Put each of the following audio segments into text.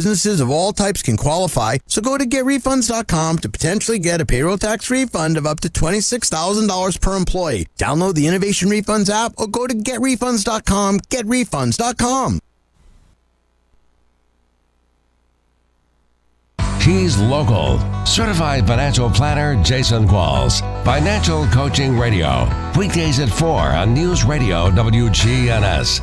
Businesses of all types can qualify, so go to getrefunds.com to potentially get a payroll tax refund of up to $26,000 per employee. Download the Innovation Refunds app or go to getrefunds.com, getrefunds.com. He's local. Certified financial planner Jason Qualls. Financial Coaching Radio. Weekdays at 4 on News Radio WGNS.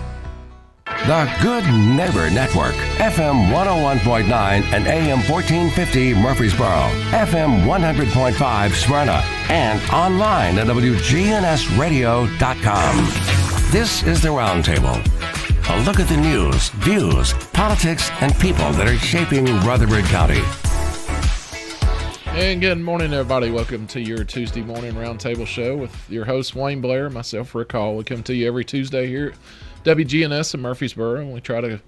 The Good Neighbor Network. FM 101.9 and AM 1450 Murfreesboro. FM 100.5 Smyrna. And online at WGNSradio.com. This is the Roundtable. A look at the news, views, politics, and people that are shaping Rutherford County. And good morning, everybody. Welcome to your Tuesday morning roundtable show with your host, Wayne Blair, myself, Rick Hall. We come to you every Tuesday here at WGNS in Murfreesboro, and we try to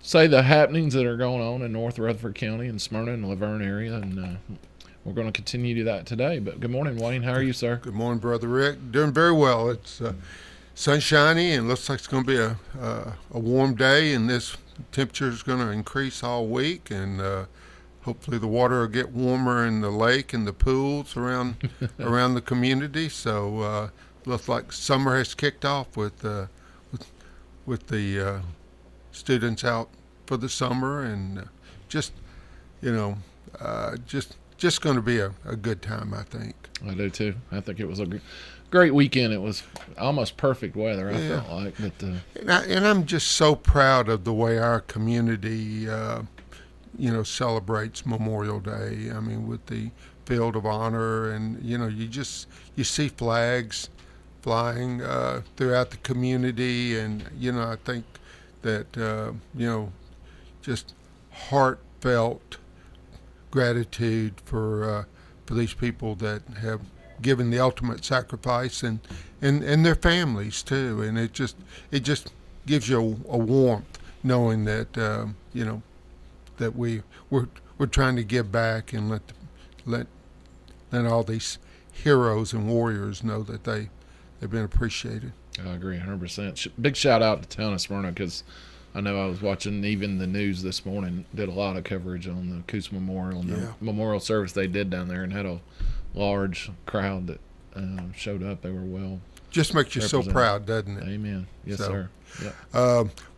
say the happenings that are going on in North Rutherford County and Smyrna and Laverne area, and we're going to continue to do that today. But good morning, Wayne. How are you, sir? Good morning, Brother Rick. Doing very well. It's sunshiny and looks like it's going to be a warm day, and this temperature is going to increase all week, and hopefully the water will get warmer in the lake and the pools around the community. So looks like summer has kicked off with the students out for the summer, and just going to be a good time, I think. I do too. I think it was a great weekend. It was almost perfect weather, I felt like. But and I'm just so proud of the way our community celebrates Memorial Day. I mean, with the Field of Honor, and you see flags flying throughout the community, and I think that just heartfelt gratitude for these people that have given the ultimate sacrifice, and their families too, and it just gives you a warmth knowing that that we're trying to give back and let all these heroes and warriors know that they've been appreciated. I agree 100%. Big shout out to the town of Smyrna, because I know I was watching even the news this morning, did a lot of coverage on the Coos Memorial and the memorial service they did down there, and had a large crowd that showed up. They were well. Just makes you so proud, doesn't it? Amen. Yes, sir. Yep.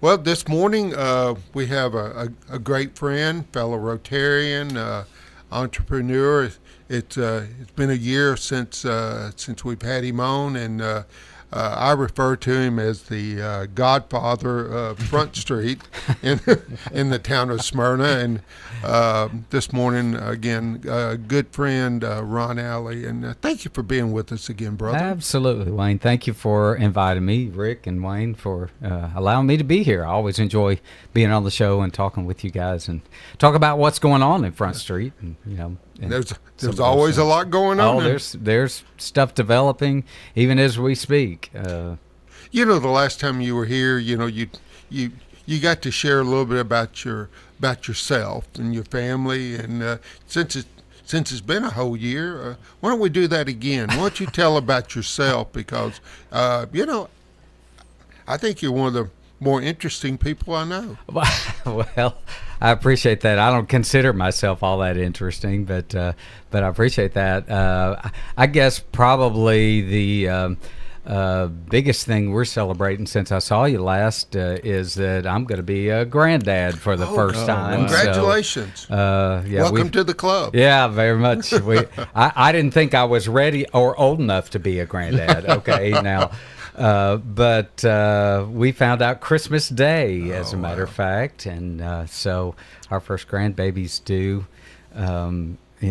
Well, this morning we have a great friend, fellow Rotarian, entrepreneur. It's been a year since we've had him on, and I refer to him as the godfather of Front Street in the town of Smyrna. And this morning, again, good friend Ron Alley. And thank you for being with us again, brother. Absolutely, Wayne. Thank you for inviting me, Rick and Wayne, for allowing me to be here. I always enjoy being on the show and talking with you guys and talk about what's going on in Front Street. And, and there's always a lot going on. Oh, there's stuff developing even as we speak. The last time you were here, you got to share a little bit about yourself and your family, and since it's been a whole year, why don't we do that again? Why don't you tell about yourself, because I think you're one of the more interesting people I know. Well, I appreciate that. I don't consider myself all that interesting, but I appreciate that. I guess probably the biggest thing we're celebrating since I saw you last is that I'm going to be a granddad for the first time. Congratulations. So, welcome to the club. Yeah, very much. I didn't think I was ready or old enough to be a granddad. Okay, now. But we found out Christmas Day, as a matter of fact, and so our first grandbaby's due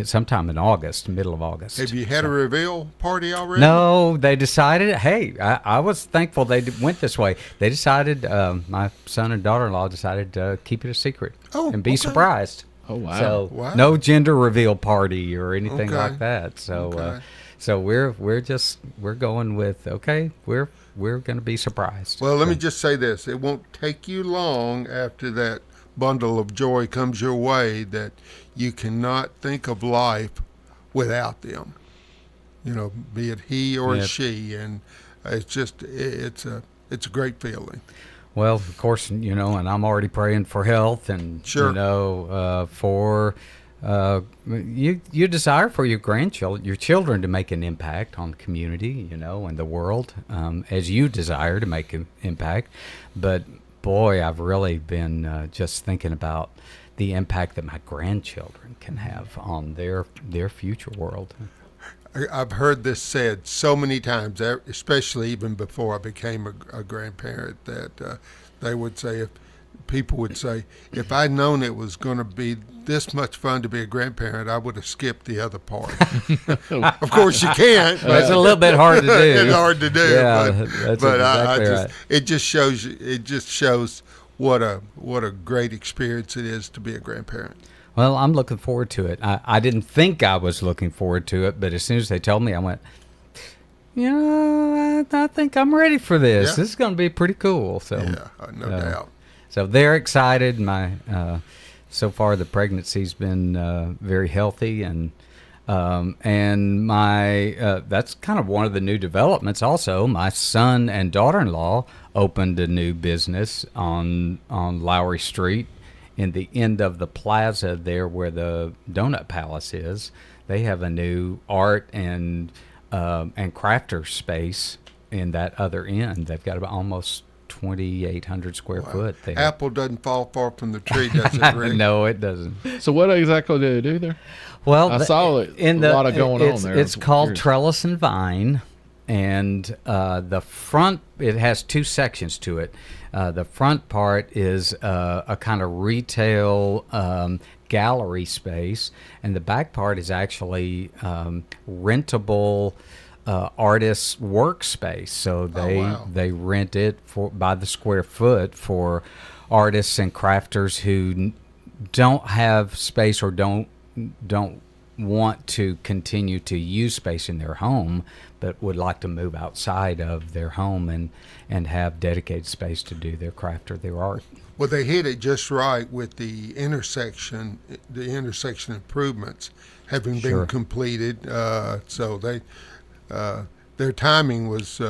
sometime in August, middle of August. Have you had a reveal party already? No, they decided, hey, I was thankful they went this way. They decided, my son and daughter-in-law decided to keep it a secret and be surprised. Oh, wow. So no gender reveal party or anything like that. So so we're going with, we're going to be surprised. Well, let me just say this. It won't take you long after that bundle of joy comes your way that you cannot think of life without them. Be it he or she, and it's a great feeling. Well, of course, and I'm already praying for health and, Sure. for you desire for your grandchildren, your children to make an impact on the community, and the world, as you desire to make an impact. But boy, I've really been just thinking about the impact that my grandchildren can have on their future world. I've heard this said so many times, especially even before I became a grandparent, that they would say, people would say, if I'd known it was going to be this much fun to be a grandparent, I would have skipped the other part. Of course, you can't. But It's a little bit hard to do. It's hard to do. Yeah, but that's exactly right. it just shows what a great experience it is to be a grandparent. Well, I'm looking forward to it. I didn't think I was looking forward to it, but as soon as they told me, I went, I think I'm ready for this. Yeah. This is going to be pretty cool. So, Yeah, no doubt. So they're excited. So far the pregnancy's been very healthy, and my that's kind of one of the new developments. Also, my son and daughter-in-law opened a new business on Lowry Street, in the end of the plaza there where the Donut Palace is. They have a new art and crafter space in that other end. They've got about almost 2,800 square foot there. Apple doesn't fall far from the tree, does it, Rick? No, it doesn't. So what exactly do they do there? Well, I saw it. A lot of going on there. It's called Trellis and Vine, and the front, it has two sections to it. The front part is a kind of retail gallery space, and the back part is actually rentable artists' workspace. So they rent it by the square foot for artists and crafters who don't have space or don't want to continue to use space in their home, but would like to move outside of their home and have dedicated space to do their craft or their art. Well, they hit it just right with the intersection improvements having been completed. So their timing was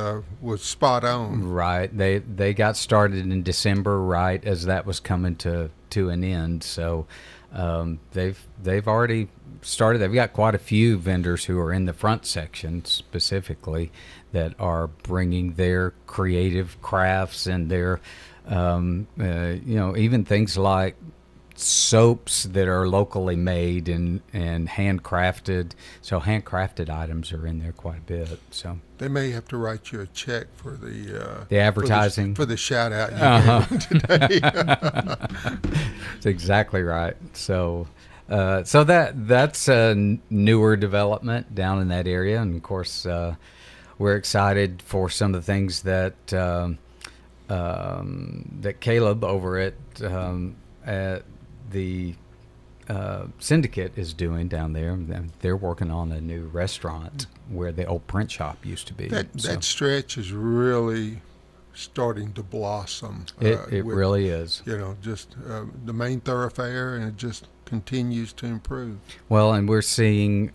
spot on. Right. They got started in December, right as that was coming to an end. So they've already started. They've got quite a few vendors who are in the front section specifically that are bringing their creative crafts and their even things like soaps that are locally made and handcrafted. So handcrafted items are in there quite a bit. So they may have to write you a check for the advertising for the shout out you gave today. That's exactly right. So that's a newer development down in that area, and of course we're excited for some of the things that that Caleb over at the Syndicate is doing down there. They're working on a new restaurant where the old print shop used to be. That stretch is really starting to blossom. It really is. Just the main thoroughfare, and it just continues to improve. Well, and we're seeing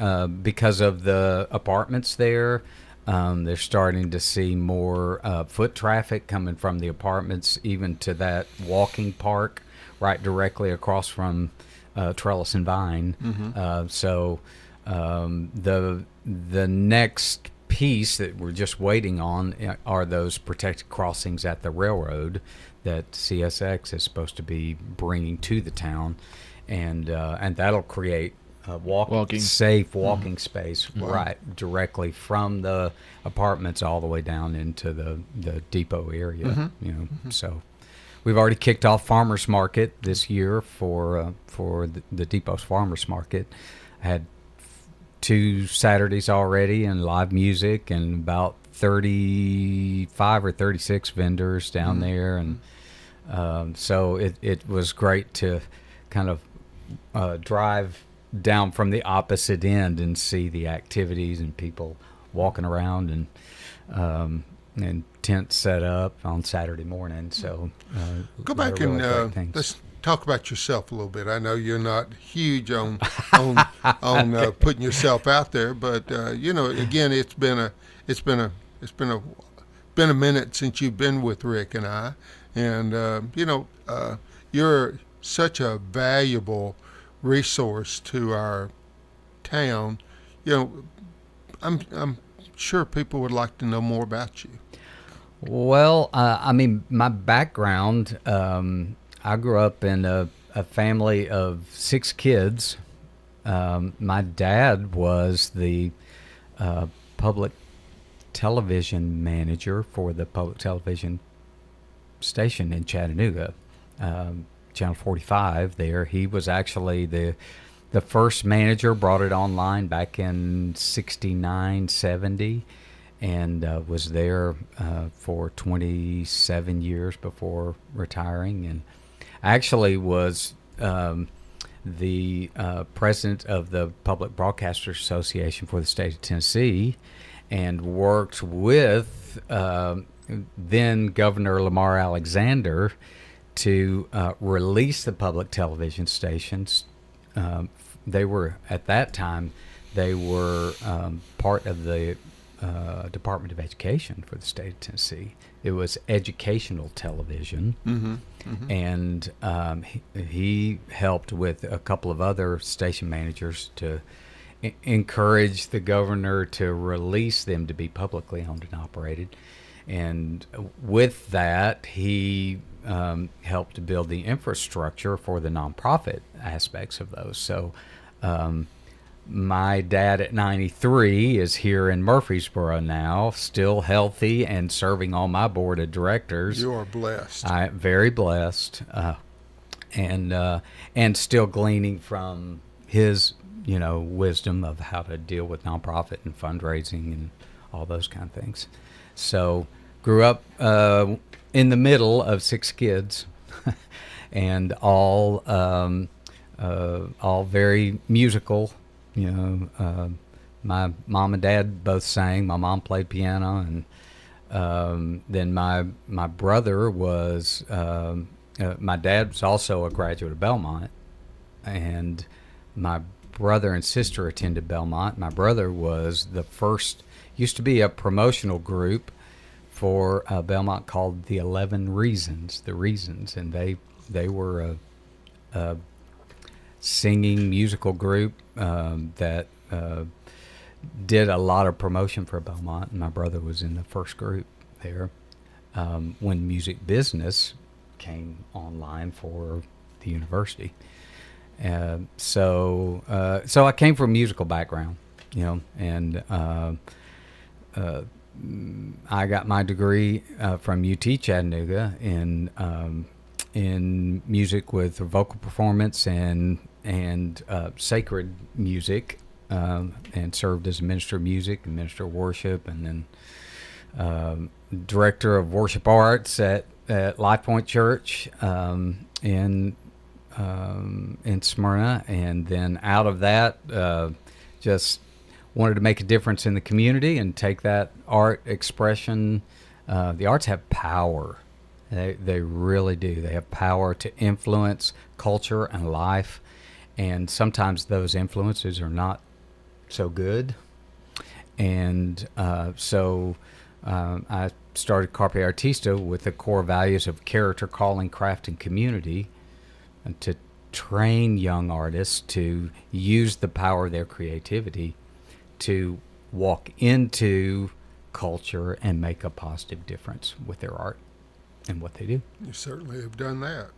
because of the apartments there, they're starting to see more foot traffic coming from the apartments, even to that walking park right directly across from Trellis and Vine. Mm-hmm. So the next piece that we're just waiting on are those protected crossings at the railroad that CSX is supposed to be bringing to the town, and that'll create safe walking space right directly from the apartments all the way down into the depot area. So we've already kicked off farmers market this year for the depot's farmers market. Had 2 Saturdays already and live music and about 35 or 36 vendors down there, and so it was great to kind of drive down from the opposite end and see the activities and people walking around and tents set up on Saturday morning. So go back really and let's talk about yourself a little bit. I know you're not huge on putting yourself out there, but again, it's been a minute since you've been with Rick and I, And you're such a valuable resource to our town. I'm sure people would like to know more about you. Well, I mean, my background, I grew up in a family of 6 kids. My dad was the public television manager for the public television station in Chattanooga, Channel 45 there. He was actually the first manager, brought it online back in 69, 70, and was there for 27 years before retiring, and actually was the president of the Public Broadcasters Association for the state of Tennessee, and worked with then Governor Lamar Alexander to release the public television stations. They were, at that time, they were part of the Department of Education for the state of Tennessee. It was educational television. And he helped with a couple of other station managers to encourage the governor to release them to be publicly owned and operated. And with that, he helped to build the infrastructure for the nonprofit aspects of those. So my dad at 93 is here in Murfreesboro now, still healthy and serving on my board of directors. You are blessed. I am very blessed, and still gleaning from his, wisdom of how to deal with nonprofit and fundraising and all those kind of things. So grew up in the middle of 6 kids, and all very musical. My mom and dad both sang. My mom played piano, and then my brother was. My dad was also a graduate of Belmont, and my brother and sister attended Belmont. My brother was the first. Used to be a promotional group for Belmont called the 11 Reasons, and they were a singing musical group that did a lot of promotion for Belmont, and my brother was in the first group there when music business came online for the university. So I came from a musical background, and I got my degree from UT Chattanooga in music with vocal performance and sacred music, and served as a minister of music and minister of worship, and then director of worship arts at Life Point Church in Smyrna, and then out of that, just wanted to make a difference in the community and take that art expression. The arts have power. They really do. They have power to influence culture and life, and sometimes those influences are not so good. And so I started Carpe Artista with the core values of character, calling, craft, and community, and to train young artists to use the power of their creativity to walk into culture and make a positive difference with their art and what they do. You certainly have done that.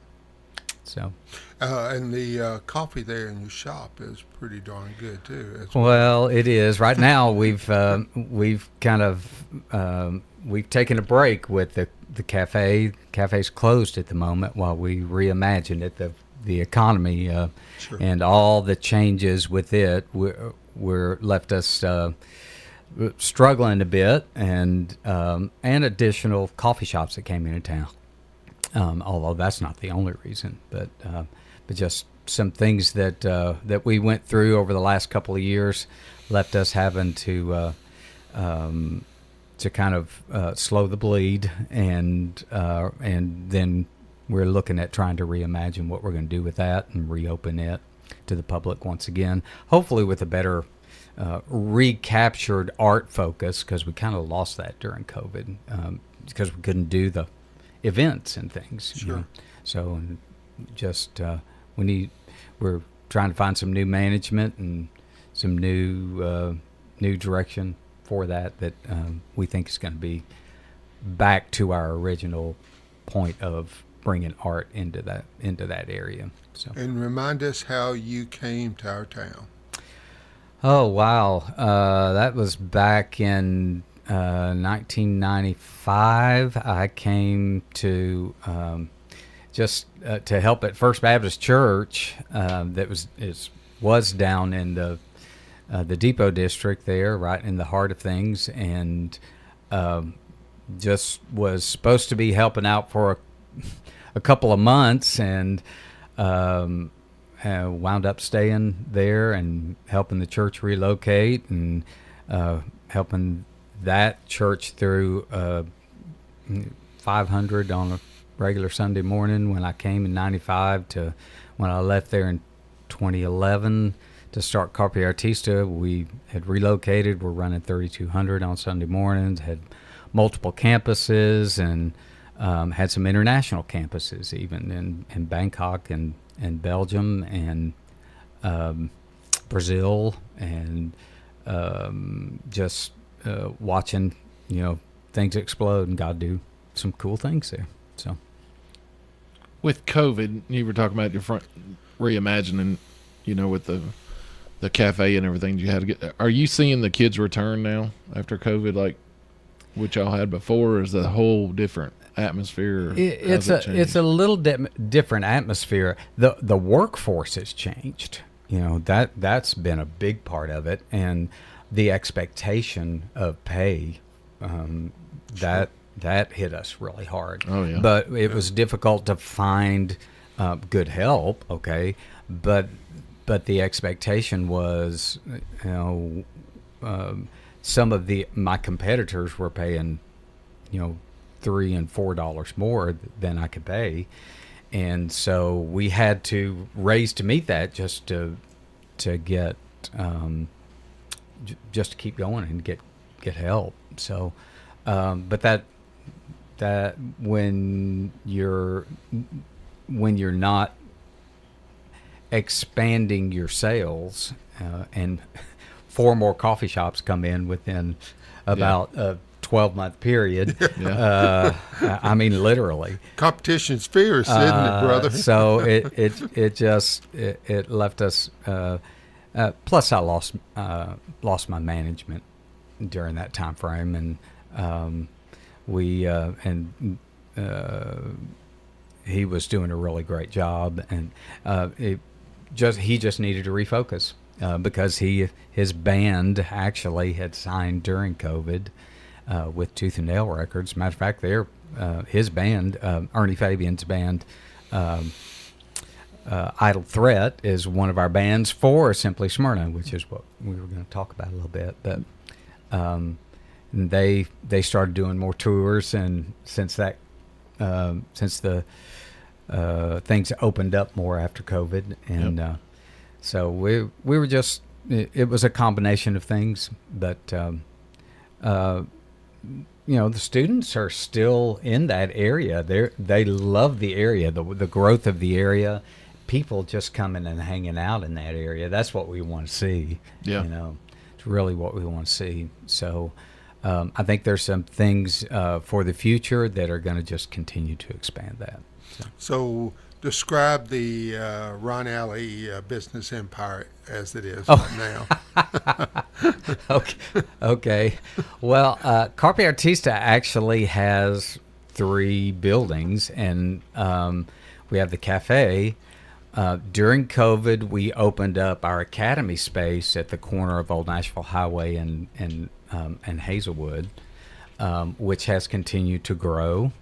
So, and the coffee there in your shop is pretty darn good too. Well, it is. Right now, we've kind of we've taken a break with the cafe. Cafe's closed at the moment while we reimagine it. The economy Sure. and all the changes with it were left us struggling a bit, and additional coffee shops that came into town. Although that's not the only reason, but just some things that we went through over the last couple of years left us having to kind of slow the bleed, and then we're looking at trying to reimagine what we're going to do with that and reopen it to the public once again, hopefully with a better recaptured art focus, because we kind of lost that during COVID, because we couldn't do the events and things. Sure. You know? So just we're trying to find some new management and some new direction for that we think is going to be back to our original point of bringing art into that area. So. And remind us how you came to our town. Oh, wow. That was back in 1995. I came to just to help at First Baptist Church that was down in the Depot District there, right in the heart of things, and just was supposed to be helping out for a couple of months, and wound up staying there and helping the church relocate and helping that church through 500 on a regular Sunday morning when I came in 95 to when I left there in 2011 to start Carpe Artista. We had relocated. We're running 3,200 on Sunday mornings, had multiple campuses, and had some international campuses even in Bangkok and Belgium and Brazil, and just watching things explode and God do some cool things there. So with COVID, you were talking about your reimagining, with the cafe and everything you had to get. Are you seeing the kids return now after COVID, like what y'all had before, or is the whole different atmosphere? It's a little different atmosphere. The workforce has changed. That's been a big part of it, and the expectation of pay that hit us really hard. Oh yeah. But it was difficult to find good help. Okay, but the expectation was, some of my competitors were paying, $3 and $4 more than I could pay, and so we had to raise to meet that just to get just to keep going and get help. So, but that when you're not expanding your sales, and 4 more coffee shops come in within about a 12-month period. I mean, literally. Competition's fierce, isn't it, brother? So it left us. Plus, I lost my management during that time frame, and he was doing a really great job, and he just needed to refocus because his band actually had signed during COVID with Tooth and Nail Records. Matter of fact, his band, Ernie Fabian's band, Idle Threat, is one of our bands for Simply Smyrna, which is what we were going to talk about a little bit. But they started doing more tours, and since the things opened up more after COVID, and so we were just, it was a combination of things, but the students are still in that area. They love the area, the growth of the area, people just coming and hanging out in that area. That's what we want to see. It's really what we want to see. So I think there's some things for the future that are going to just continue to expand that. So describe the Ron Alley business empire as it is right now. Okay. Well, Carpe Artista actually has 3 buildings, and we have the cafe. During COVID, we opened up our academy space at the corner of Old Nashville Highway and Hazelwood, which has continued to grow.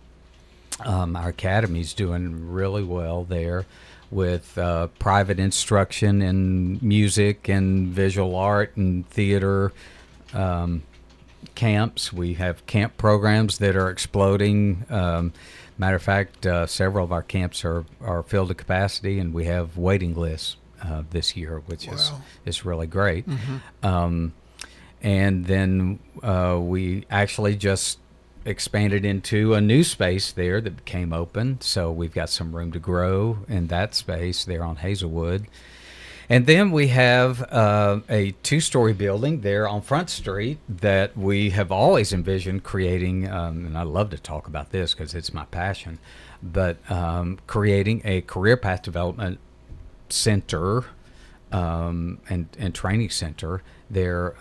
Our academy's doing really well there with private instruction in music and visual art and theater camps. We have camp programs that are exploding. Matter of fact, several of our camps are filled to capacity, and we have waiting lists this year, which is really great. Mm-hmm. And then we actually just expanded into a new space there that became open. So we've got some room to grow in that space there on Hazelwood. And then we have a 2-story building there on Front Street that we have always envisioned creating, and I love to talk about this because it's my passion, but creating a career path development center and training center there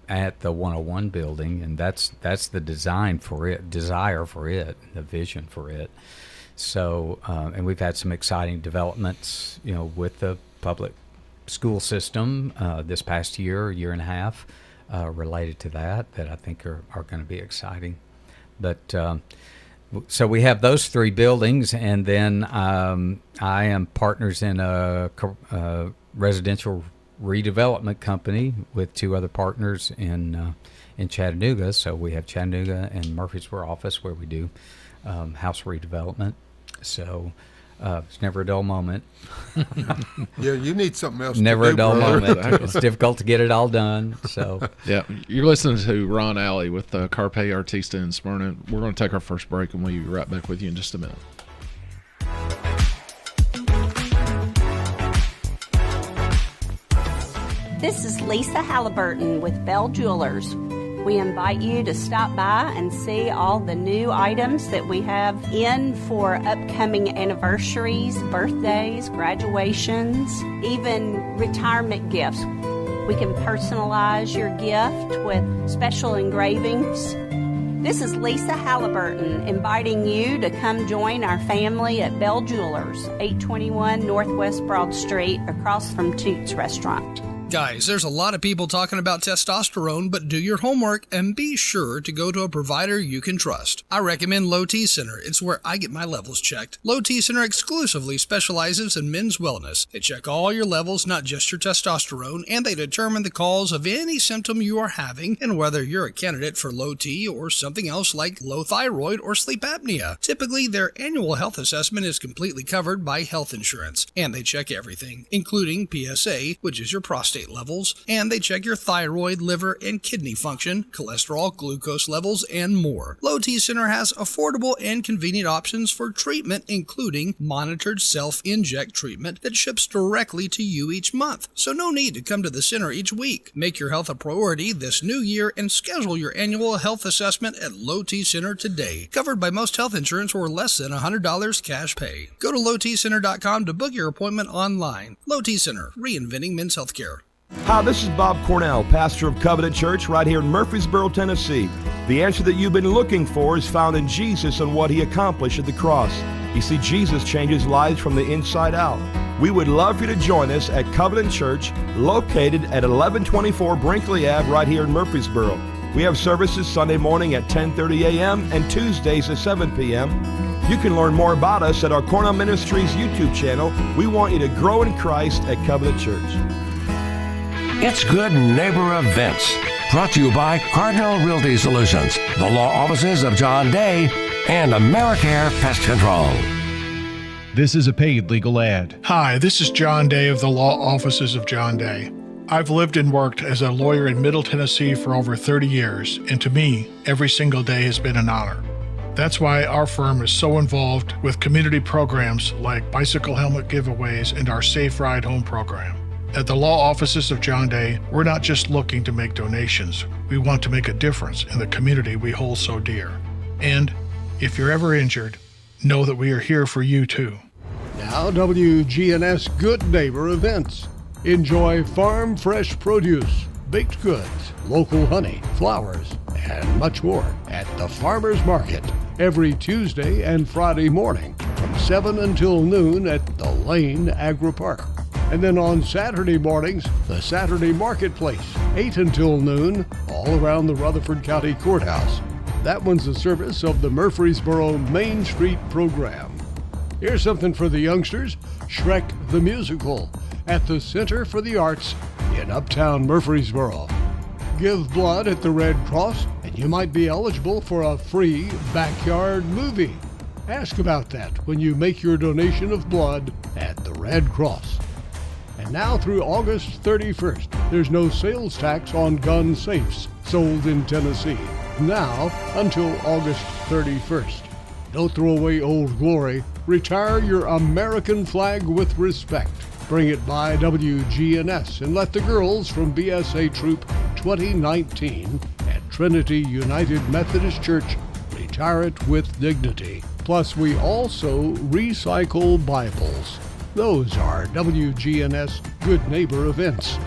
at the 101 building, and that's the desire for it, the vision for it. So, and we've had some exciting developments, with the public school system this past year and a half related to that I think are going to be exciting. But so we have those 3 buildings, and then I am partners in a residential redevelopment company with 2 other partners in Chattanooga. So we have Chattanooga and Murfreesboro office where we do house redevelopment. So it's never a dull moment. Yeah, you need something else. Never to do, a dull brother. moment. It's difficult to get it all done. So Yeah, you're listening to Ron Alley with Carpe Artista in Smyrna. We're going to take our first break, and we'll be right back with you in just a minute. This is Lisa Halliburton with Bell Jewelers. We invite you to stop by and see all the new items that we have in for upcoming anniversaries, birthdays, graduations, even retirement gifts. We can personalize your gift with special engravings. This is Lisa Halliburton inviting you to come join our family at Bell Jewelers, 821 Northwest Broad Street, across from Toots Restaurant. Guys, there's a lot of people talking about testosterone, but do your homework and be sure to go to a provider you can trust. I recommend Low T Center. It's where I get my levels checked. Low T Center exclusively specializes in men's wellness. They check all your levels, not just your testosterone, and they determine the cause of any symptom you are having and whether you're a candidate for low T or something else like low thyroid or sleep apnea. Typically, their annual health assessment is completely covered by health insurance, and they check everything, including PSA, which is your prostate levels, and they check your thyroid, liver, and kidney function, cholesterol, glucose levels, and more. Low T Center has affordable and convenient options for treatment, including monitored self-inject treatment that ships directly to you each month. So no need to come to the center each week. Make your health a priority this new year and schedule your annual health assessment at Low T Center today. Covered by most health insurance or less than $100 cash pay. Go to lowtcenter.com to book your appointment online. Low T Center, reinventing men's healthcare. Hi, this is Bob Cornell, pastor of Covenant Church right here in Murfreesboro, Tennessee. The answer that you've been looking for is found in Jesus and what he accomplished at the cross. You see, Jesus changes lives from the inside out. We would love for you to join us at Covenant Church, located at 1124 Brinkley Ave right here in Murfreesboro. We have services Sunday morning at 10:30 a.m. and Tuesdays at 7 p.m. You can learn more about us at our Cornell Ministries YouTube channel. We want you to grow in Christ at Covenant Church. It's Good Neighbor Events, brought to you by Cardinal Realty Solutions, the law offices of John Day, and AmeriCare Pest Control. This is a paid legal ad. Hi, this is John Day of the law offices of John Day. I've lived and worked as a lawyer in Middle Tennessee for over 30 years, and to me, every single day has been an honor. That's why our firm is so involved with community programs like bicycle helmet giveaways and our Safe Ride Home program. At the law offices of John Day, we're not just looking to make donations. We want to make a difference in the community we hold so dear. And if you're ever injured, know that we are here for you too. Now WGNS Good Neighbor Events. Enjoy farm fresh produce, baked goods, local honey, flowers, and much more at the Farmers Market every Tuesday and Friday morning from 7 until noon at the Lane Agri Park. And then on Saturday mornings, the Saturday Marketplace, 8 until noon, all around the Rutherford County Courthouse. That one's a service of the Murfreesboro Main Street program. Here's something for the youngsters, Shrek the Musical, at the Center for the Arts in Uptown Murfreesboro. Give blood at the Red Cross, and you might be eligible for a free backyard movie. Ask about that when you make your donation of blood at the Red Cross. And now through August 31st, there's no sales tax on gun safes sold in Tennessee. now until August 31st. Don't throw away Old Glory. Retire your American flag with respect. Bring it by WGNS and let the girls from BSA Troop 2019 at Trinity United Methodist Church retire it with dignity. Plus, we also recycle Bibles. Those are WGNS Good Neighbor events.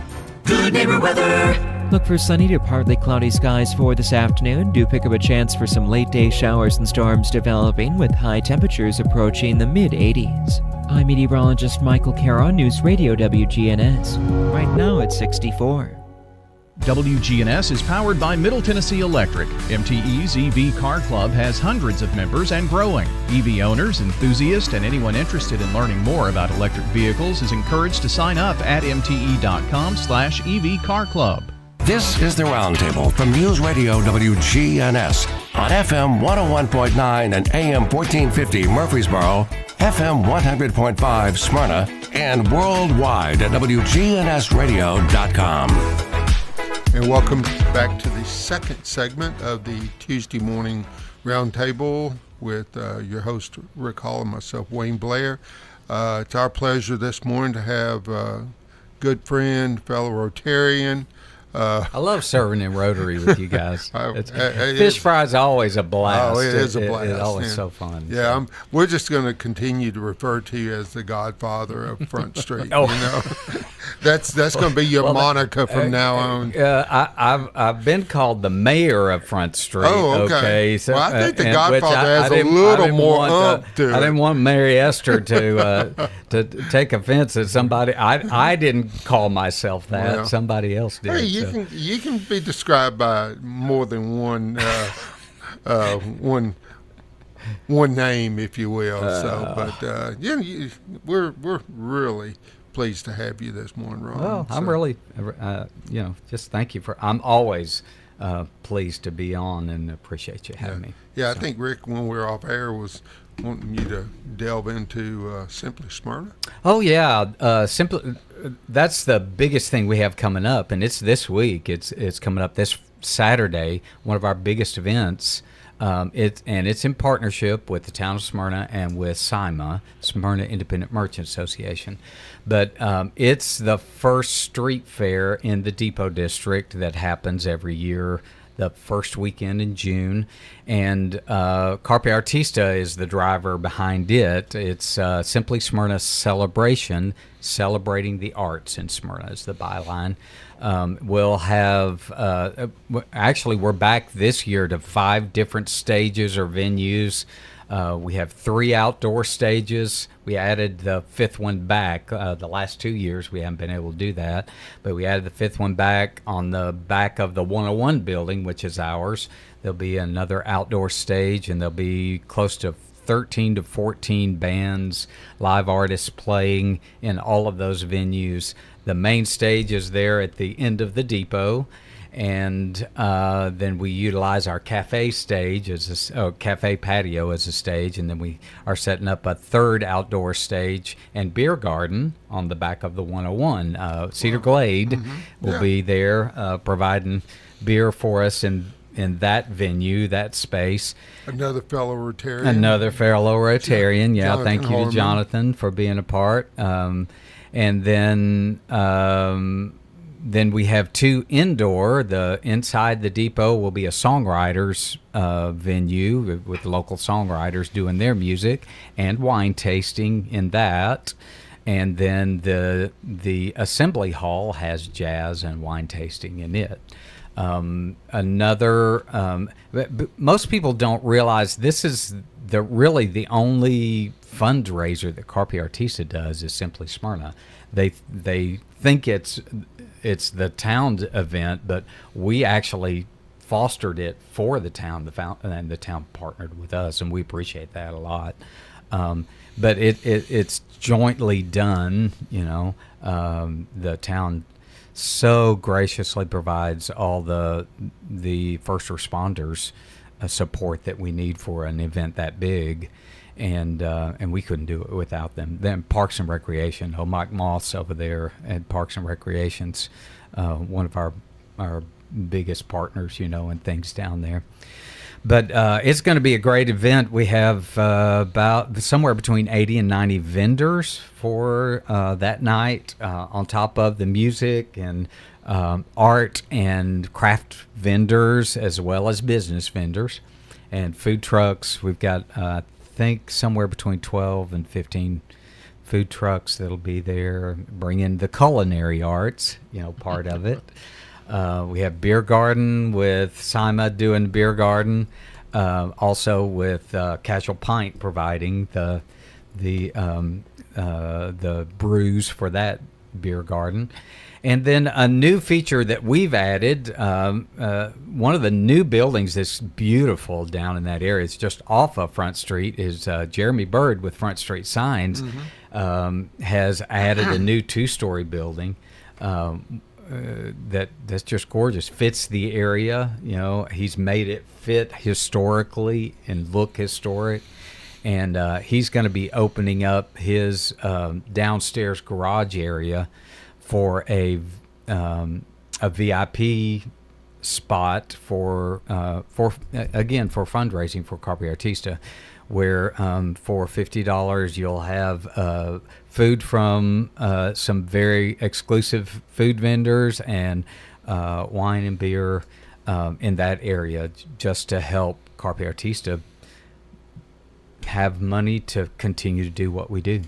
Good Neighbor weather. Look for sunny to partly cloudy skies for this afternoon. Do pick up a chance for some late day showers and storms developing with high temperatures approaching the mid-80s. I'm meteorologist Michael Carroll, News Radio WGNS. Right now it's 64. WGNS is powered by Middle Tennessee Electric. MTE's EV Car Club has hundreds of members and growing. EV owners, enthusiasts, and anyone interested in learning more about electric vehicles is encouraged to sign up at mte.com/EV Car Club. This is the Roundtable from News Radio WGNS on FM 101.9 and AM 1450 Murfreesboro, FM 100.5 Smyrna, and worldwide at WGNSradio.com. And welcome back to the second segment of the Tuesday morning Roundtable with your host, Rick Hall, and myself, Wayne Blair. It's our pleasure this morning to have good friend, fellow Rotarian. I love serving in Rotary with you guys. Fish fries are always a blast. Oh, it is a blast. It's always so fun. Yeah, we're just going to continue to refer to you as the Godfather of Front Street. Oh. You know, that's going to be your moniker from now on. I've been called the mayor of Front Street. Oh, okay. So, well, I think the Godfather has a little more up to it. I didn't want Mary Esther to take offense at somebody. I didn't call myself that. Well, somebody else did. Hey, you can be described by more than one one name, if you will. We're really pleased to have you this morning, Ron. Well, I'm really, just thank you I'm always pleased to be on and appreciate you having me. Yeah, I think Rick, when we were off air, was wanting you to delve into Simply Smyrna. Oh yeah, Simply. That's the biggest thing we have coming up, and it's this week. It's coming up this Saturday, one of our biggest events. It's in partnership with the town of Smyrna and with SIMA, Smyrna Independent Merchant Association. But it's the first street fair in the Depot District that happens every year, the first weekend in June. And Carpe Artista is the driver behind it. It's Simply Smyrna Celebration, celebrating the arts in Smyrna is the byline. We'll have, actually we're back this year to 5 different stages or venues. We have 3 outdoor stages. We added the 5th one back. The last 2 years we haven't been able to do that, but we added the 5th one back on the back of the 101 building, which is ours. There'll be another outdoor stage, and there'll be close to 13 to 14 bands, live artists playing in all of those venues. The main stage is there at the end of the depot, and then we utilize our cafe stage cafe patio as a stage, and then we are setting up a 3rd outdoor stage and beer garden on the back of the 101. Cedar Glade will be there providing beer for us in that venue, that space. Another fellow Rotarian. Yeah, thank you to Jonathan for being a part. And then we have 2 indoor. The inside the depot will be a songwriters venue with local songwriters doing their music and wine tasting in that. And then the assembly hall has jazz and wine tasting in it. Most people don't realize this is really the only fundraiser that Carpe Artista does is Simply Smyrna. They think it's the town's event, but we actually fostered it for the town, and the town partnered with us, and we appreciate that a lot. But it's jointly done. The town so graciously provides all the first responders support that we need for an event that big, and we couldn't do it without them. Then Parks and Recreation, Mike Moss over there at Parks and Recreation's one of our biggest partners, and things down there. But it's going to be a great event. We have about somewhere between 80 and 90 vendors for that night, on top of the music and art and craft vendors, as well as business vendors and food trucks. We've got, I think, somewhere between 12 and 15 food trucks that'll be there, bringing the culinary arts, part of it. We have beer garden with Sima doing the beer garden, also with Casual Pint providing the brews for that beer garden. And then a new feature that we've added, one of the new buildings that's beautiful down in that area, it's just off of Front Street, is Jeremy Bird with Front Street Signs, has added a new 2-story building that's just gorgeous. Fits the area, he's made it fit historically and look historic. And he's going to be opening up his downstairs garage area for a VIP spot for fundraising for Carpe Artista, where for $50 you'll have food from some very exclusive food vendors and wine and beer in that area, just to help Carpe Artista have money to continue to do what we do.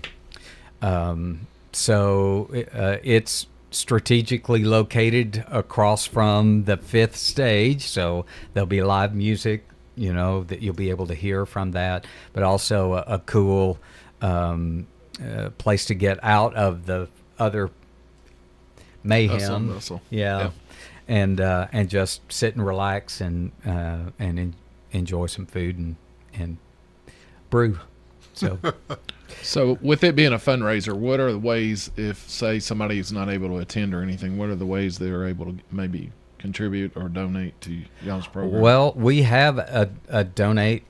So it's strategically located across from the 5th stage, so there'll be live music, that you'll be able to hear from that, but also a cool place to get out of the other mayhem. Hustle. Yeah. And just sit and relax and enjoy some food and brew. So. So with it being a fundraiser, what are the ways, if, say, somebody is not able to attend or anything, what are the ways they're able to maybe contribute or donate to y'all's program? Well, we have a donate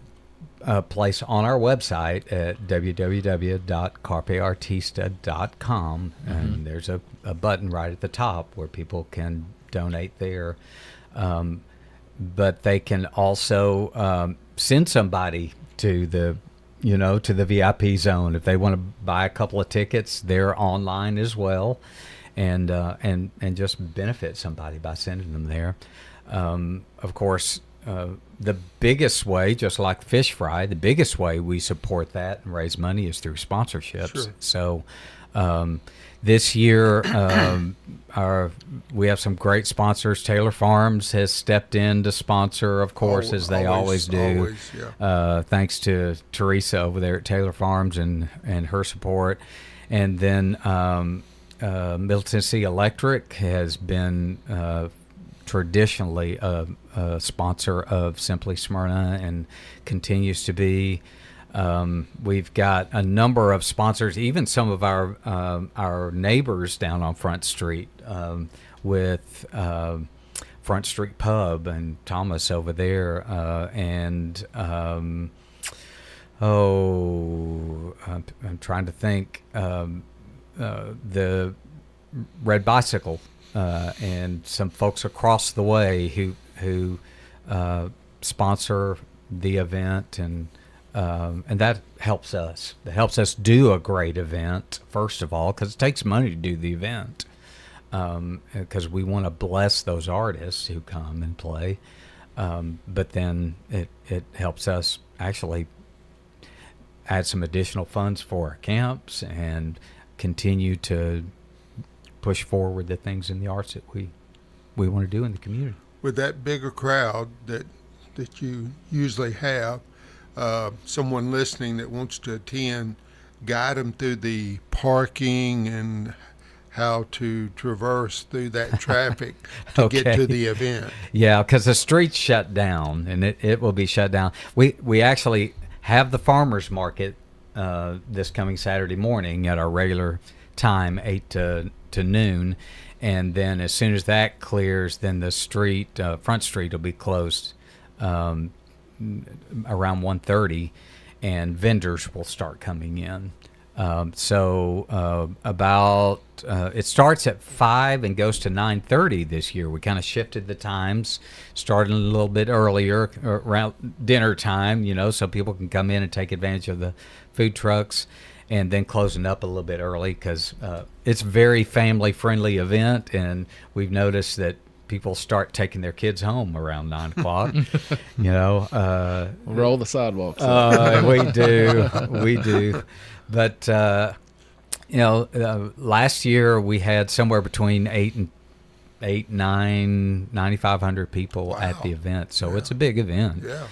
place on our website at www.carpeartista.com, and there's a button right at the top where people can donate there. But they can also send somebody to the VIP zone if they want to buy a couple of tickets. They're online as well, and just benefit somebody by sending them there. Of course, the biggest way, just like Fish Fry, the biggest way we support that and raise money is through sponsorships. Sure. So this year, we have some great sponsors. Taylor Farms has stepped in to sponsor, of course, as they always do. Thanks to Teresa over there at Taylor Farms and her support. And then Middle Tennessee Electric has been traditionally a sponsor of Simply Smyrna and continues to be. We've got a number of sponsors, even some of our neighbors down on Front Street, with Front Street Pub and Thomas over there, and I'm trying to think, the Red Bicycle, and some folks across the way who sponsor the event, and that helps us. It helps us do a great event, first of all, because it takes money to do the event, because we want to bless those artists who come and play. But then it helps us actually add some additional funds for our camps and continue to push forward the things in the arts that we want to do in the community. With that bigger crowd that you usually have, someone listening that wants to attend, guide them through the parking and how to traverse through that traffic to get to the event. Yeah, because the street's shut down, and it will be shut down. We actually have the farmers market this coming Saturday morning at our regular time, 8 to noon, and then as soon as that clears, then the street, Front Street, will be closed around 1:30, and vendors will start coming in. It starts at 5 and goes to 9:30 this year. We kind of shifted the times, starting a little bit earlier, around dinner time, so people can come in and take advantage of the food trucks, and then closing up a little bit early because it's a very family-friendly event, and we've noticed that people start taking their kids home around 9 o'clock. Roll the sidewalks. We do. But, last year we had somewhere between 9,500 people at the event. So it's a big event. Yeah.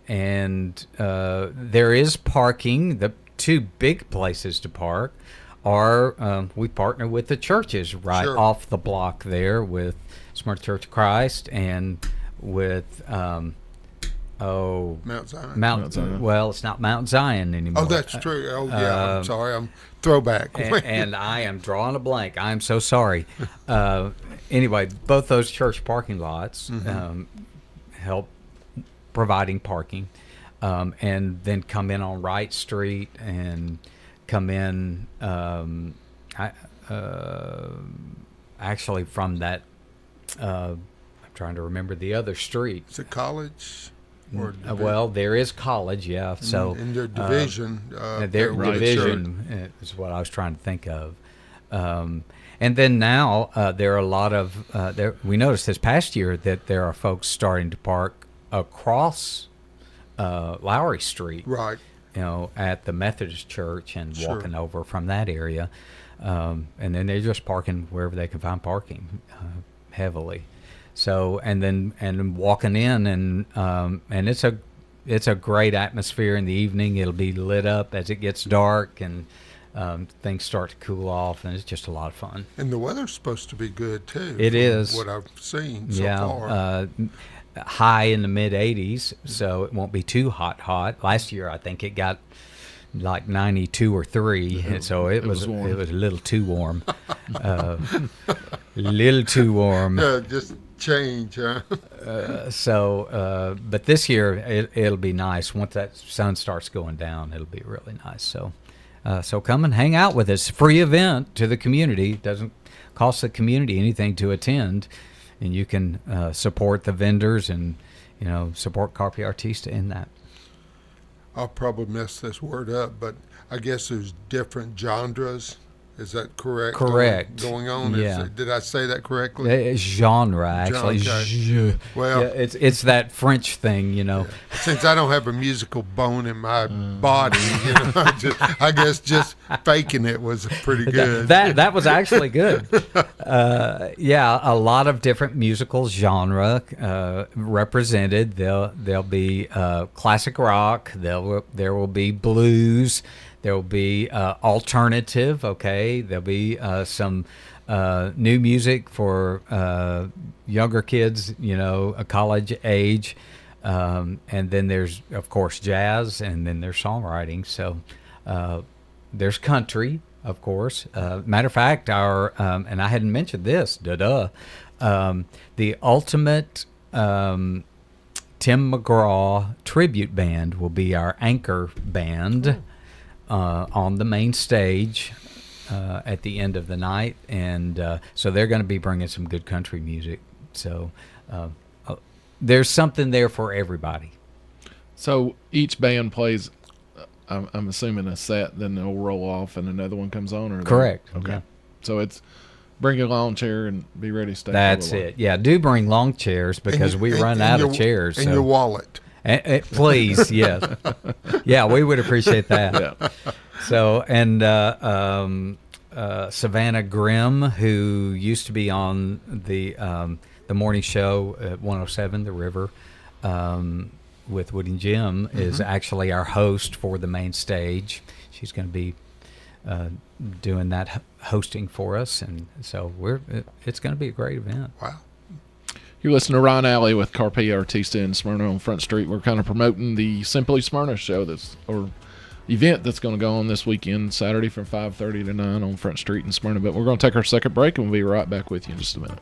And there is parking. The two big places to park are, we partner with the churches right off the block there with Smyrna Church of Christ and with Mount Zion. Mount Zion. Well, it's not Mount Zion anymore. Oh, that's true. Oh, yeah. I'm sorry. I'm throwback. and I am drawing a blank. I'm so sorry. Anyway, both those church parking lots help providing parking, and then come in on Wright Street and come in actually from that. I'm trying to remember the other street. Is it College? Well, there is College, yeah. So in their division, their division is what I was trying to think of. And then now there are a lot of we noticed this past year that there are folks starting to park across Lowry Street, right? At the Methodist Church and walking over from that area, and then they're just parking wherever they can find parking, heavily. So and walking in and it's a great atmosphere in the evening. It'll be lit up as it gets dark and things start to cool off, and it's just a lot of fun. And the weather's supposed to be good too. It is what I've seen so far. High in the mid 80s, so it won't be too hot. Last year I think it got like 92 or 3, and so it was a little too warm. Little too warm. Just change, huh? But this year it'll be nice. Once that sun starts going down, it'll be really nice. So come and hang out with us. Free event to the community. It doesn't cost the community anything to attend, and you can support the vendors and support Carpe Artista in that. I'll probably mess this word up, but I guess there's different genres. Is that correct? Correct. Going on? Yeah. Did I say that correctly? It's genre, actually. Okay. Well, yeah, it's that French thing, Yeah. Since I don't have a musical bone in my body, I guess just faking it was pretty good. That was actually good. A lot of different musical genre represented. There'll be classic rock. There will be blues. There will be alternative, okay? There'll be some new music for younger kids, a college age. And then there's, of course, jazz, and then there's songwriting. So there's country, of course. Matter of fact, our, and I hadn't mentioned this, the Ultimate Tim McGraw Tribute Band will be our anchor band. On the main stage at the end of the night, and so they're going to be bringing some good country music. So there's something there for everybody. So each band plays, I'm assuming, a set, then they'll roll off and another one comes on? Correct. Okay. Yeah. So it's bring your lawn chair and be ready to stay. That's it. Yeah, do bring long chairs because we run out of chairs. And your wallet. Please, yes. Yeah, we would appreciate that. Yeah. So, and Savannah Grimm, who used to be on the morning show at 107 The River with Woody and Jim, is actually our host for the main stage. She's going to be doing that hosting for us, and so it's going to be a great event. Wow. You're listening to Ron Alley with Carpe Artista in Smyrna on Front Street. We're kind of promoting the Simply Smyrna show event that's going to go on this weekend, Saturday from 5:30 to 9 on Front Street in Smyrna. But we're going to take our second break, and we'll be right back with you in just a minute.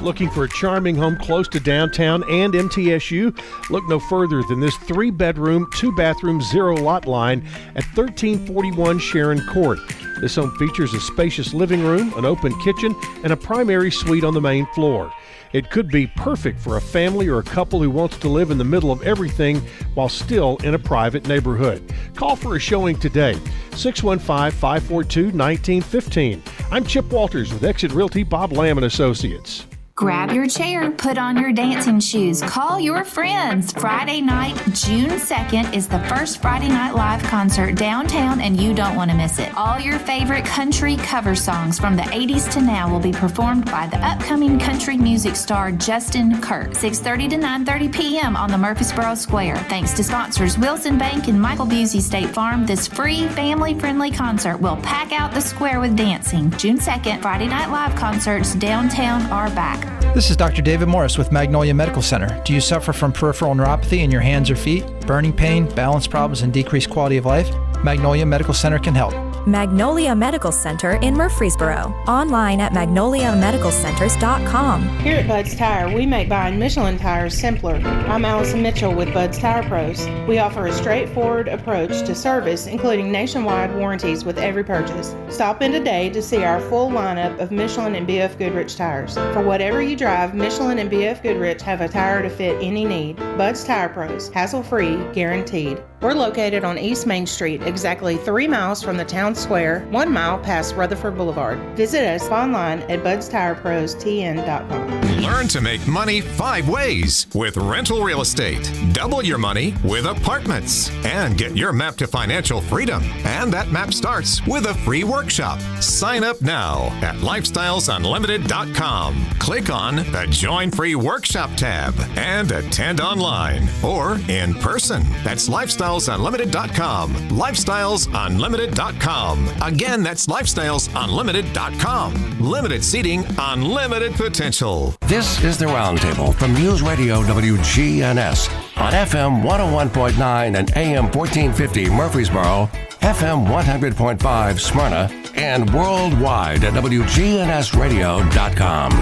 Looking for a charming home close to downtown and MTSU? Look no further than this 3-bedroom, 2-bathroom, 0-lot line at 1341 Sharon Court. This home features a spacious living room, an open kitchen, and a primary suite on the main floor. It could be perfect for a family or a couple who wants to live in the middle of everything while still in a private neighborhood. Call for a showing today, 615-542-1915. I'm Chip Walters with Exit Realty Bob Lamb & Associates. Grab your chair, put on your dancing shoes, call your friends. Friday night, June 2nd, is the first Friday Night Live concert downtown, and you don't want to miss it. All your favorite country cover songs from the 80s to now will be performed by the upcoming country music star Justin Kirk, 6:30 to 9:30 p.m. on the Murfreesboro Square. Thanks to sponsors Wilson Bank and Michael Busey State Farm, this free, family-friendly concert will pack out the square with dancing. June 2nd, Friday Night Live concerts downtown are back. This is Dr. David Morris with Magnolia Medical Center. Do you suffer from peripheral neuropathy in your hands or feet, burning pain, balance problems, and decreased quality of life? Magnolia Medical Center can help. Magnolia Medical Center in Murfreesboro. Online at magnoliamedicalcenters.com. Here at Bud's Tire, we make buying Michelin tires simpler. I'm Allison Mitchell with Bud's Tire Pros. We offer a straightforward approach to service, including nationwide warranties with every purchase. Stop in today to see our full lineup of Michelin and BF Goodrich tires. For whatever you drive, Michelin and BF Goodrich have a tire to fit any need. Bud's Tire Pros, hassle-free, guaranteed. We're located on East Main Street, exactly 3 miles from the town square, 1 mile past Rutherford Boulevard. Visit us online at budstirepros.tn.com. Learn to make money 5 ways with rental real estate. Double your money with apartments and get your map to financial freedom. And that map starts with a free workshop. Sign up now at lifestylesunlimited.com. Click on the Join Free Workshop tab and attend online or in person. That's lifestylesunlimited.com. lifestylesunlimited.com. Again, that's lifestylesunlimited.com. Limited seating, unlimited potential. This is the Roundtable from News Radio WGNS on FM 101.9 and AM 1450 Murfreesboro, FM 100.5 Smyrna, and worldwide at WGNSradio.com.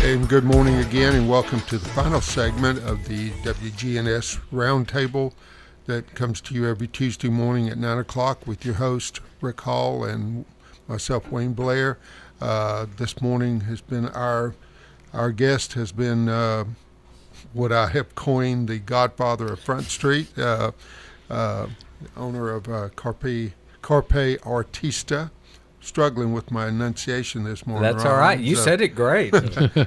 And good morning again, and welcome to the final segment of the WGNS Roundtable that comes to you every Tuesday morning at 9 o'clock with your host, Rick Hall, and myself, Wayne Blair. This morning has been our guest has been what I have coined the godfather of Front Street, owner of Carpe Artista. Struggling with my enunciation this morning. That's all right. You said it great.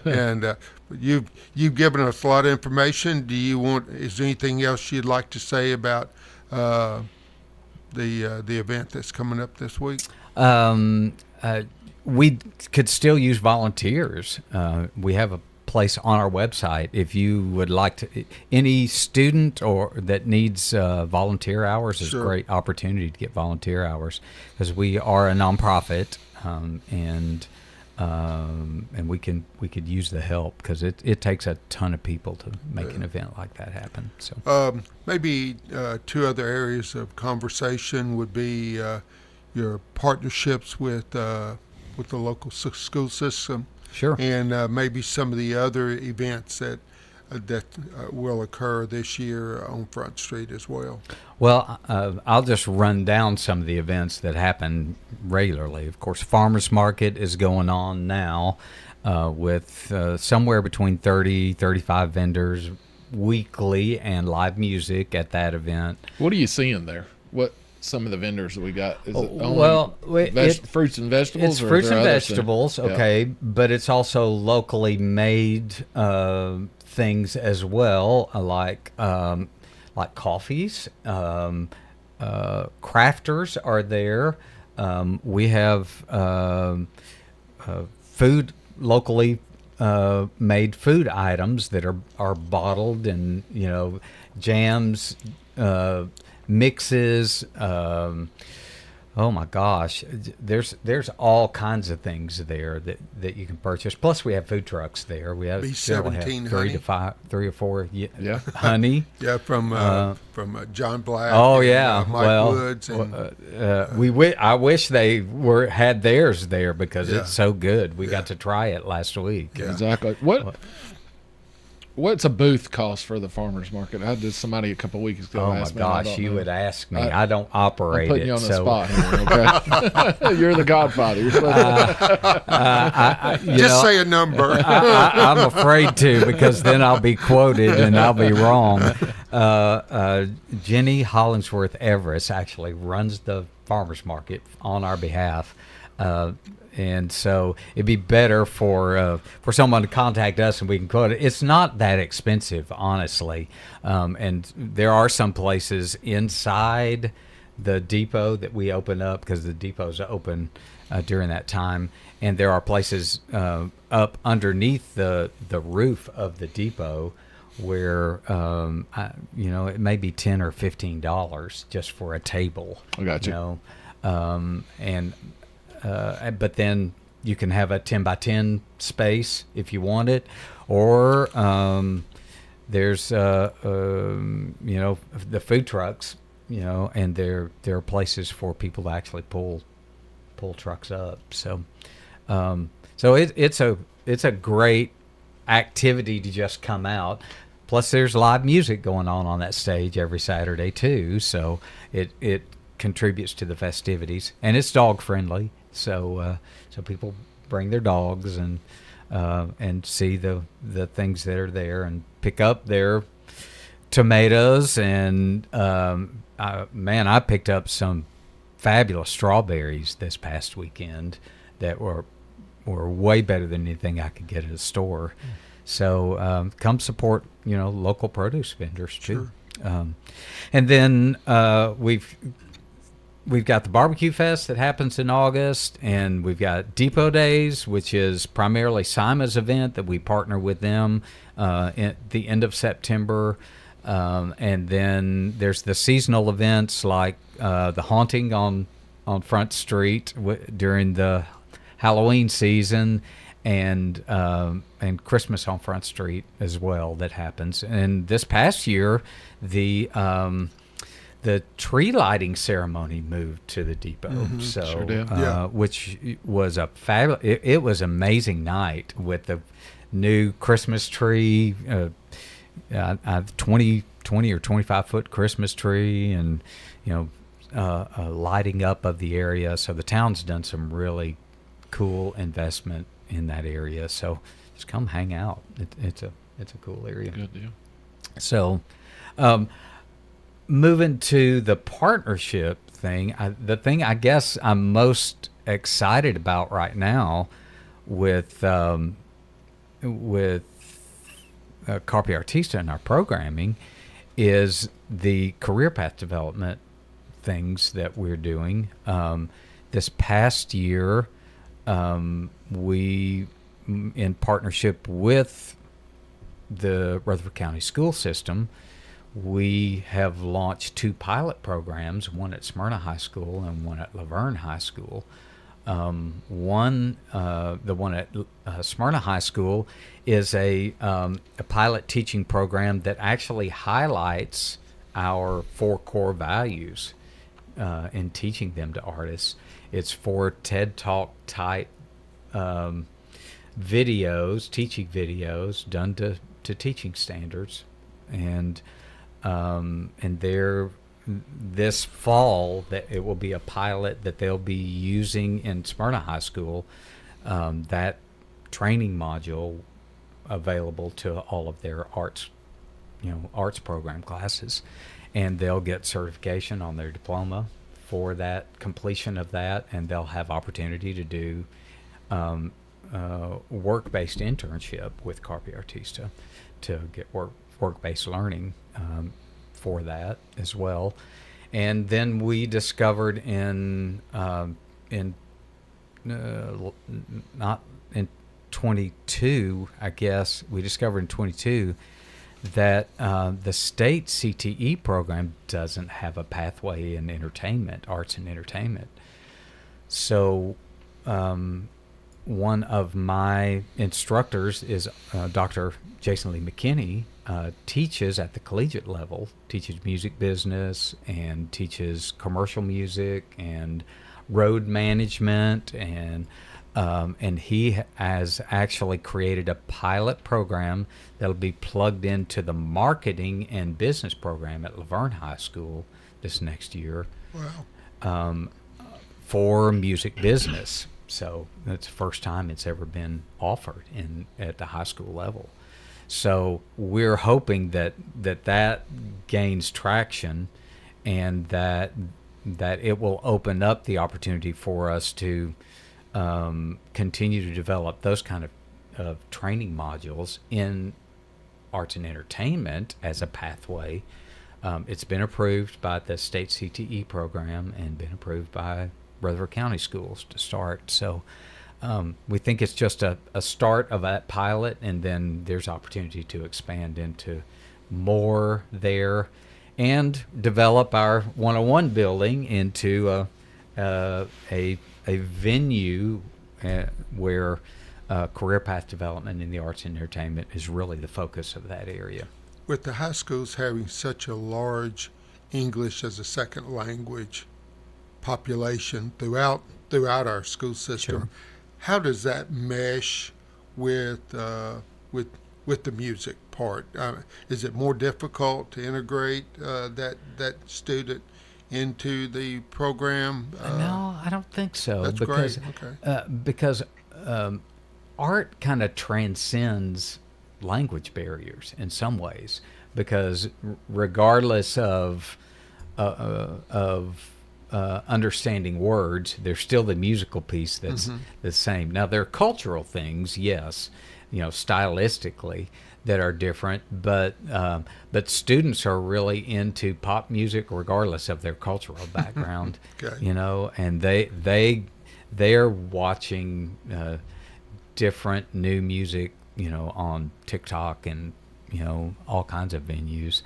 And you've given us a lot of information. Is there anything else you'd like to say about the event that's coming up this week? We could still use volunteers. We have a place on our website if you would like to. Any student or that needs volunteer hours is a great opportunity to get volunteer hours, because we are a nonprofit, and we could use the help, because it takes a ton of people to make an event like that happen. So maybe 2 other areas of conversation would be your partnerships with the local school system. Sure. And maybe some of the other events that will occur this year on Front Street as well. Well, I'll just run down some of the events that happen regularly. Of course, Farmers Market is going on now with somewhere between 35 vendors weekly and live music at that event. What are you seeing there? What some of the vendors that we got? Is it only fruits and vegetables? It's fruits and vegetables, okay, but it's also locally made things as well, like coffees. Crafters are there. We have food, locally made food items that are bottled, and jams, mixes, Oh my gosh, there's all kinds of things there that you can purchase. Plus, we have food trucks there. We have B17 three or four honey. Yeah, from John Black. Oh and, Mike Woods. And, I wish they had theirs there because it's so good. We got to try it last week. Yeah. Exactly. What's a booth cost for the farmers market? I had somebody a couple weeks ago. Oh my gosh, you would ask me. I don't operate it. I'm putting you on the spot here, okay? You're the Godfather. You're just say a number. I'm afraid to, because then I'll be quoted and I'll be wrong. Jenny Hollingsworth Everest actually runs the farmers market on our behalf. And so it'd be better for someone to contact us and we can quote it. It's not that expensive, honestly. And there are some places inside the depot that we open up, because the depot's open during that time. And there are places up underneath the roof of the depot where it may be $10 or $15 just for a table. I got you. But then you can have a 10 by 10 space if you want it, or there's the food trucks, and there are places for people to actually pull trucks up. So it's a great activity to just come out. Plus, there's live music going on that stage every Saturday too. So it contributes to the festivities, and it's dog friendly. So people bring their dogs and see the things that are there and pick up their tomatoes. And I picked up some fabulous strawberries this past weekend that were way better than anything I could get at a store. So come support local produce vendors too. Sure. And then We've got the Barbecue Fest that happens in August, and we've got Depot Days, which is primarily Sima's event that we partner with them at the end of September. And then there's the seasonal events like the Haunting on Front Street during the Halloween season, and Christmas on Front Street as well that happens. And this past year, the tree lighting ceremony moved to the depot, Sure did. Which was a fabulous. It was an amazing night with the new Christmas tree, 20 or 25 foot Christmas tree, and lighting up of the area. So the town's done some really cool investment in that area. So just come hang out. It's a cool area. Good deal. So. Moving to the partnership thing, the thing I guess I'm most excited about right now with Carpe Artista in our programming is the career path development things that we're doing. This past year, we, in partnership with the Rutherford County School System, we have launched 2 pilot programs, one at Smyrna High School and one at Laverne High School. The one at Smyrna High School is a pilot teaching program that actually highlights our 4 core values in teaching them to artists. It's 4 TED Talk type videos, teaching videos done to teaching standards, and there this fall that it will be a pilot that they'll be using in Smyrna High School, that training module available to all of their arts program classes, and they'll get certification on their diploma for that completion of that, and they'll have opportunity to do work-based internship with Carpe Artista to get work-based learning for that as well. And then we discovered not in 22, I guess, we discovered in 22 that the state CTE program doesn't have a pathway in entertainment, arts and entertainment. So one of my instructors is Dr. Jason Lee McKinney, teaches at the collegiate level, teaches music business and teaches commercial music and road management, and he has actually created a pilot program that'll be plugged into the marketing and business program at Laverne High School this next year. Wow. For music business. So that's the first time it's ever been offered at the high school level. So we're hoping that gains traction, and that it will open up the opportunity for us to continue to develop those kind of training modules in arts and entertainment as a pathway. It's been approved by the state CTE program and been approved by Rutherford County Schools to start. So we think it's just a start of that pilot, and then there's opportunity to expand into more there and develop our 101 building into a venue where career path development in the arts and entertainment is really the focus of that area. With the high schools having such a large English as a second language population throughout our school system, Sure. How does that mesh with the music part? Is it more difficult to integrate that student into the program? No, I don't think so. That's because, great. Okay. Because art kind of transcends language barriers in some ways. Because regardless of understanding words, there's still the musical piece that's the same. Now, there are cultural things, yes, stylistically, that are different, but students are really into pop music regardless of their cultural background. Okay. And they're watching different new music, on TikTok and all kinds of venues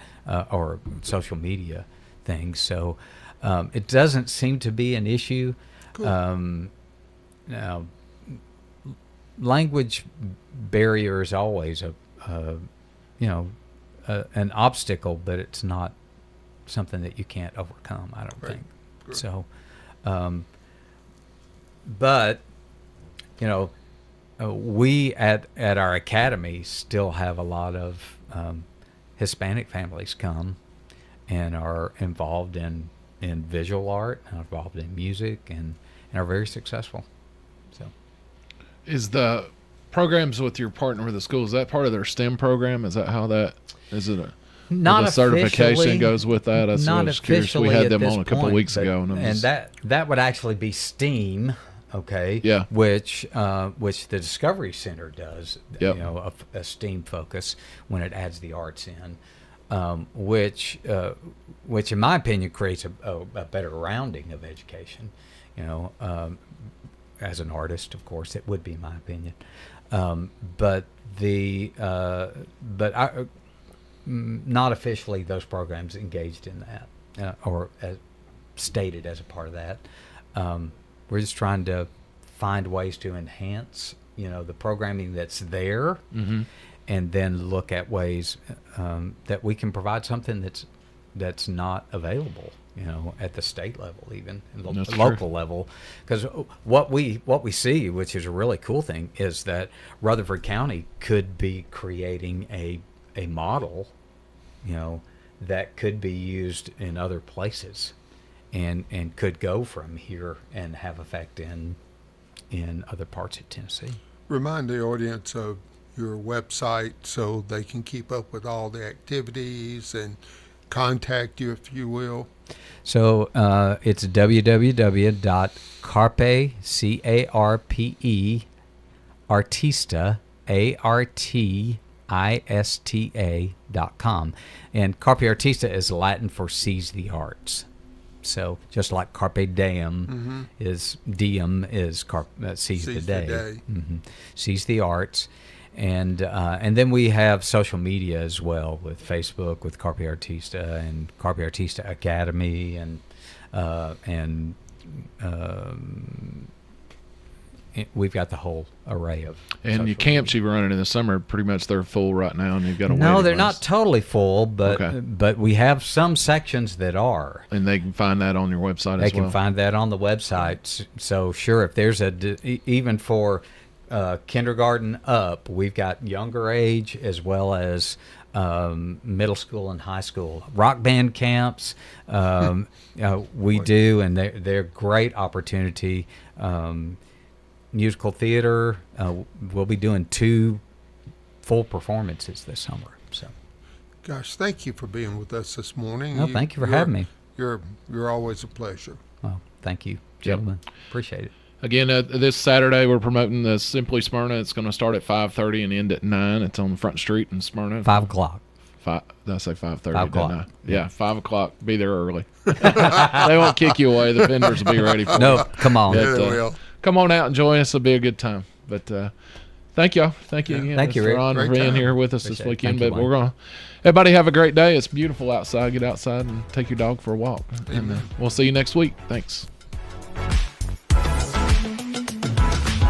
or social media things. So it doesn't seem to be an issue. Cool. Now, language barrier is always an obstacle, but it's not something that you can't overcome, I don't Right. think. Good. So, but we at our academy still have a lot of Hispanic families come and are involved in visual art, and involved in music, and are very successful. So, Is the programs with your partner with the school, is that part of their STEM program? Is that how that is? It not the certification officially, goes with that? That's what I not was curious. We officially had at them this on a couple point, weeks but- ago, and that would actually be STEAM. Okay. Yeah. Which the Discovery Center does. Yep. A STEAM focus when it adds the arts in, which in my opinion creates a better rounding of education. As an artist, of course, it would be my opinion. But not officially those programs engaged in that or stated as a part of that. We're just trying to find ways to enhance, the programming that's there, and then look at ways that we can provide something that's not available, at the state level, even That's local true. level. Because what we see, which is a really cool thing, is that Rutherford County could be creating a model, that could be used in other places. And could go from here and have effect in other parts of Tennessee. Remind the audience of your website so they can keep up with all the activities and contact you, if you will. So it's www.carpe, C-A-R-P-E, artista, ARTISTA.com. And Carpe Artista is Latin for seize the arts. So just like Carpe Diem is seize the day. Seize the arts. And then we have social media as well with Facebook, with Carpe Artista and Carpe Artista Academy, and we've got the whole array of. And your camps you're running in the summer, pretty much they're full right now, and you've got a No, waiting they're list. not totally full, but Okay. but we have some sections that are. And they can find that on your website They as well. can find that on the website. So sure, if there's even for kindergarten up, we've got younger age as well as middle school and high school rock band camps. We do, and they're great opportunity. Musical theater. We'll be doing 2 full performances this summer. So, Gosh, thank you for being with us this morning. No, thank you for having me. You're always a pleasure. Well, thank you, gentlemen. Appreciate it. Again, this Saturday we're promoting the Simply Smyrna. It's going to start at 5:30 and end at 9. It's on the front street in Smyrna. 5 o'clock. Did I say 5:30? 5 o'clock. Yeah, 5 o'clock. Be there early. They won't kick you away. The vendors will be ready for you. No, come on. But, they will. Come on out and join us. It'll be a good time. But thank y'all. Thank you again. Thank you, Rick. Ron, for Great being time. here with us Appreciate this it. weekend. Thank But you, we're going to, everybody have a great day. It's beautiful outside. Get outside and take your dog for a walk. And we'll see you next week. Thanks.